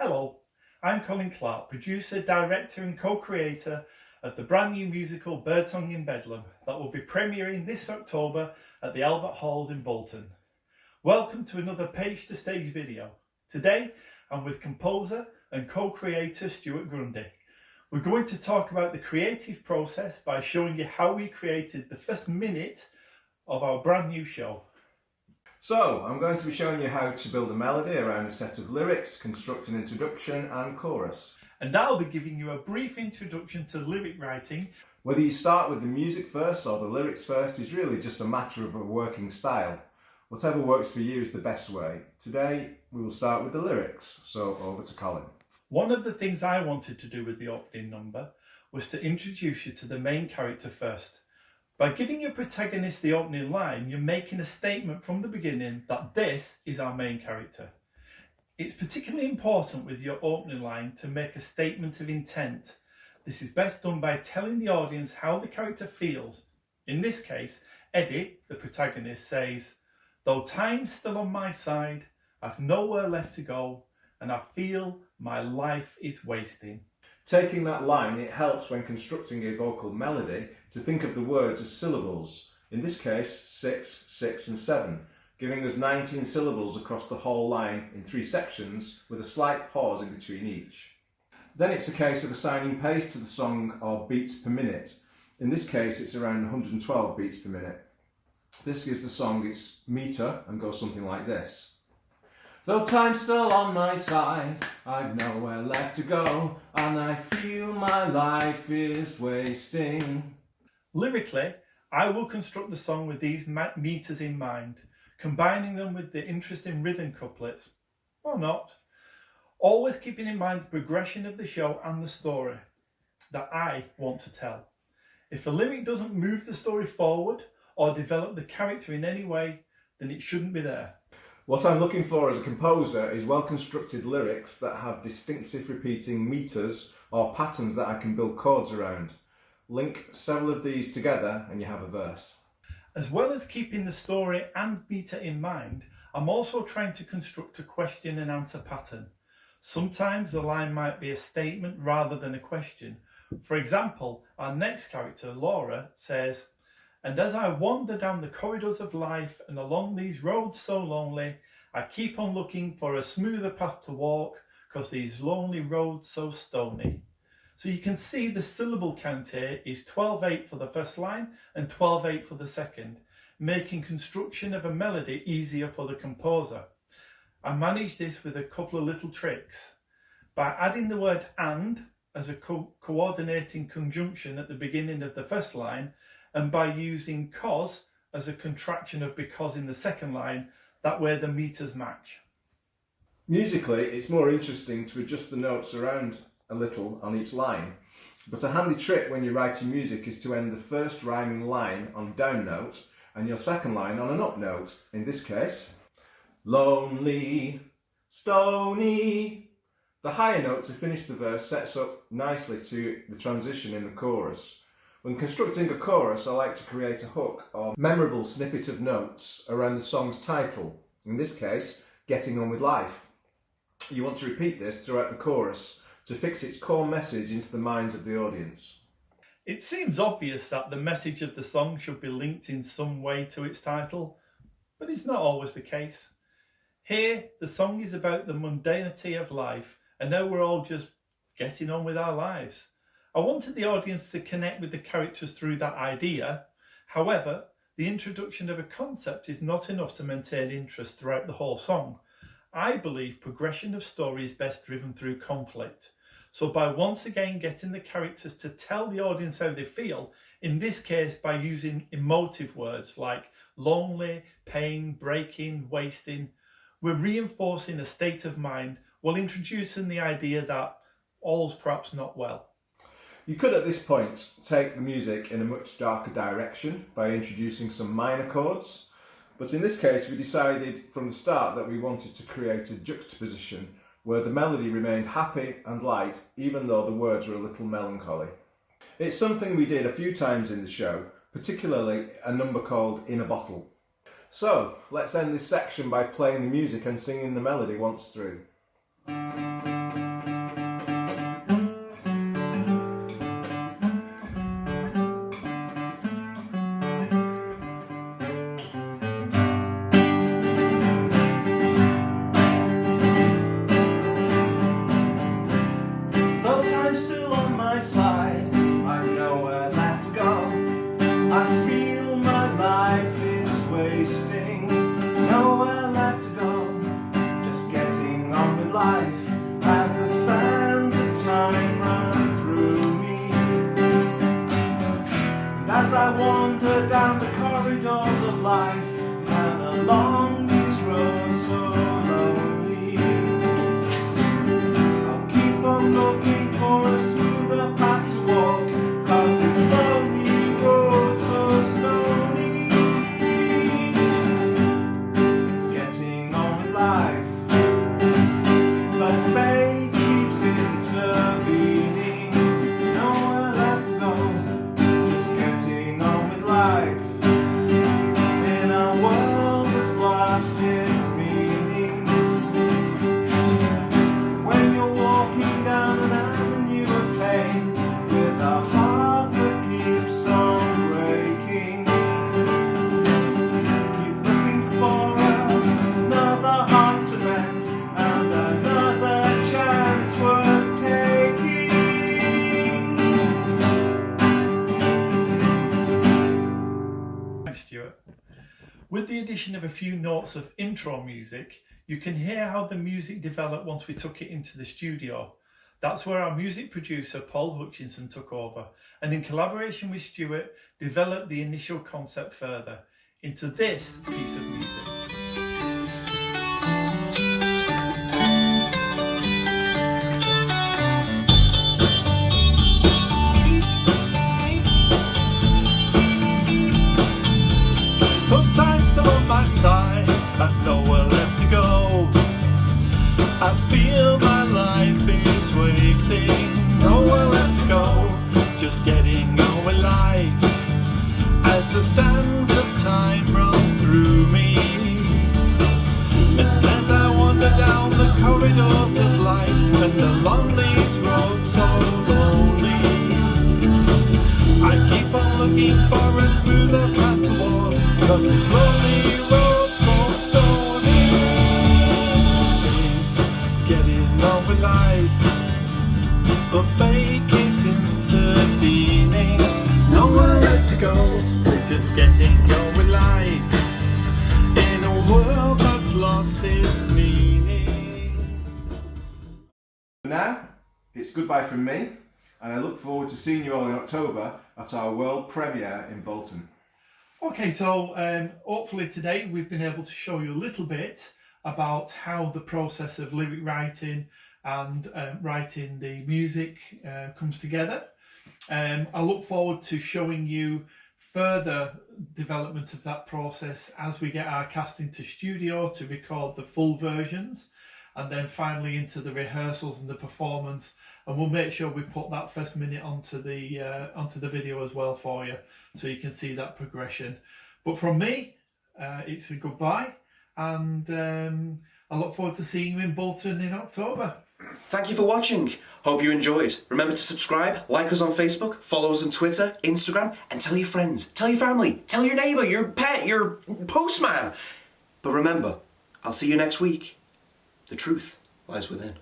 Hello, I'm Colin Clark, producer, director and co-creator of the brand new musical Birdsong in Bedlam that will be premiering this October at the Albert Halls in Bolton. Welcome to another Page to Stage video. Today I'm with composer and co-creator Stuart Grundy. We're going to talk about the creative process by showing you how we created the first minute of our brand new show. So, I'm going to be showing you how to build a melody around a set of lyrics, construct an introduction and chorus. And I'll be giving you a brief introduction to lyric writing. Whether you start with the music first or the lyrics first is really just a matter of a working style. Whatever works for you is the best way. Today, we will start with the lyrics, so over to Colin. One of the things I wanted to do with the opening number was to introduce you to the main character first. By giving your protagonist the opening line, you're making a statement from the beginning that this is our main character. It's particularly important with your opening line to make a statement of intent. This is best done by telling the audience how the character feels. In this case, Eddie, the protagonist, says, "Though time's still on my side, I've nowhere left to go, and I feel my life is wasting." Taking that line, it helps when constructing a vocal melody to think of the words as syllables. In this case, 6, 6 and 7, giving us 19 syllables across the whole line in 3 sections with a slight pause in between each. Then it's a case of assigning pace to the song or beats per minute. In this case, it's around 112 beats per minute. This gives the song its meter and goes something like this. Though time's still on my side, I've nowhere left to go, and I feel my life is wasting. Lyrically, I will construct the song with these meters in mind, combining them with the interesting rhythm couplets, or not. Always keeping in mind the progression of the show and the story that I want to tell. If a lyric doesn't move the story forward or develop the character in any way, then it shouldn't be there. What I'm looking for as a composer is well-constructed lyrics that have distinctive repeating meters or patterns that I can build chords around. Link several of these together and you have a verse. As well as keeping the story and meter in mind, I'm also trying to construct a question and answer pattern. Sometimes the line might be a statement rather than a question. For example, our next character, Laura, says, "And as I wander down the corridors of life and along these roads so lonely, I keep on looking for a smoother path to walk, 'cause these lonely roads so stony." So you can see the syllable count here is 12/8 for the first line and 12/8 for the second, making construction of a melody easier for the composer. I managed this with a couple of little tricks. By adding the word "and" as a coordinating conjunction at the beginning of the first line, and by using "cause" as a contraction of "because" in the second line, that way the meters match. Musically, it's more interesting to adjust the notes around a little on each line, but a handy trick when you're writing music is to end the first rhyming line on a down note and your second line on an up note. In this case, lonely, stony. The higher note to finish the verse sets up nicely to the transition in the chorus. When constructing a chorus, I like to create a hook or memorable snippet of notes around the song's title, in this case, Getting On With Life. You want to repeat this throughout the chorus to fix its core message into the minds of the audience. It seems obvious that the message of the song should be linked in some way to its title, but it's not always the case. Here, the song is about the mundanity of life and how we're all just getting on with our lives. I wanted the audience to connect with the characters through that idea. However, the introduction of a concept is not enough to maintain interest throughout the whole song. I believe progression of story is best driven through conflict. So by once again getting the characters to tell the audience how they feel, in this case by using emotive words like lonely, pain, breaking, wasting, we're reinforcing a state of mind while introducing the idea that all's perhaps not well. You could at this point take the music in a much darker direction by introducing some minor chords, but in this case we decided from the start that we wanted to create a juxtaposition where the melody remained happy and light even though the words were a little melancholy. It's something we did a few times in the show, particularly a number called In a Bottle. So let's end this section by playing the music and singing the melody once through. I wander down the corridors of life and along these roads so lonely, I'll keep on looking for a smoother path to walk, 'cause this lonely road so stony. Getting on with life, but fate keeps intervening. Nowhere left to go, just getting on with life in a world that's lost its meaning. When you're walking down an avenue of pain with a heart that keeps on breaking, keep looking for another heart to mend and another chance worth taking. Thanks, Stuart. With the addition of a few notes of intro music, you can hear how the music developed once we took it into the studio. That's where our music producer Paul Hutchinson took over, and in collaboration with Stuart, developed the initial concept further into this piece of music. But time's still on my side, I've nowhere left to go. I feel my life is wasting, nowhere left to go, just getting on with life. As the sands of time run through me, and as I wander down the corridors of life and along these roads so lonely, I keep on looking for a smoother path to walk, 'cause this lonely road so stony. Getting on with life, but fate keeps intervening. Nowhere left to go, just getting on with life in a world that's lost its meaning. Now, it's goodbye from me, and I look forward to seeing you all in October at our world premiere in Bolton. Okay, so hopefully today we've been able to show you a little bit about how the process of lyric writing and writing the music comes together. I look forward to showing you further development of that process as we get our cast into studio to record the full versions, and then finally into the rehearsals and the performance, and we'll make sure we put that first minute onto the video as well for you, so you can see that progression. But from me, it's a goodbye, and I look forward to seeing you in Bolton in October. Thank you for watching. Hope you enjoyed. Remember to subscribe, like us on Facebook, follow us on Twitter, Instagram, and tell your friends, tell your family, tell your neighbour, your pet, your postman. But remember, I'll see you next week. The truth lies within.